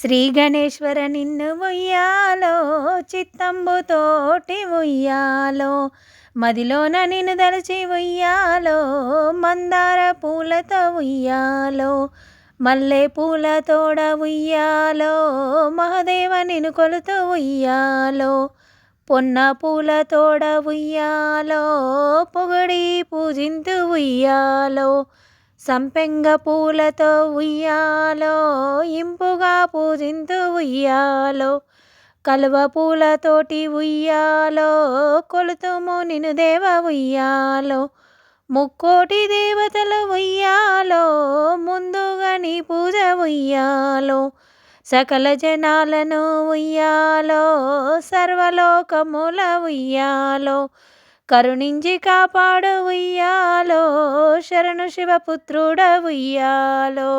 శ్రీ గణేశ్వర నిన్ను ఉయ్యాలో, చిత్తంబుతోటి ఉయ్యాలో, మదిలోన నిన్ను దలచి ఉయ్యాలో, మందార పూలతో ఉయ్యాలో, మల్లె పూల తోడ ఉయ్యాలో, మహదేవ నిన్ను కొలుతూ ఉయ్యాలో, పొన్న పూల తోడ ఉయ్యాలో, పొగడి పూజింతు ఉయ్యాలో, సంపెంగ పూలతో ఉయ్యాలో, ఇంపుగా పూజింతు ఉయ్యాలో, కలువ పూలతోటి ఉయ్యాలో, కొలుతుము నిన్ను దేవ ఉయ్యాలో, ముక్కోటి దేవతలు ఉయ్యాలో, ముందుగా నీ పూజ ఉయ్యాలో, సకల జనాలను ఉయ్యాలో, సర్వలోకముల ఉయ్యాలో, కరుణించి కాపాడు ఉయ్యాలో, శరణు శివపుత్రుడ ఉయ్యాలో.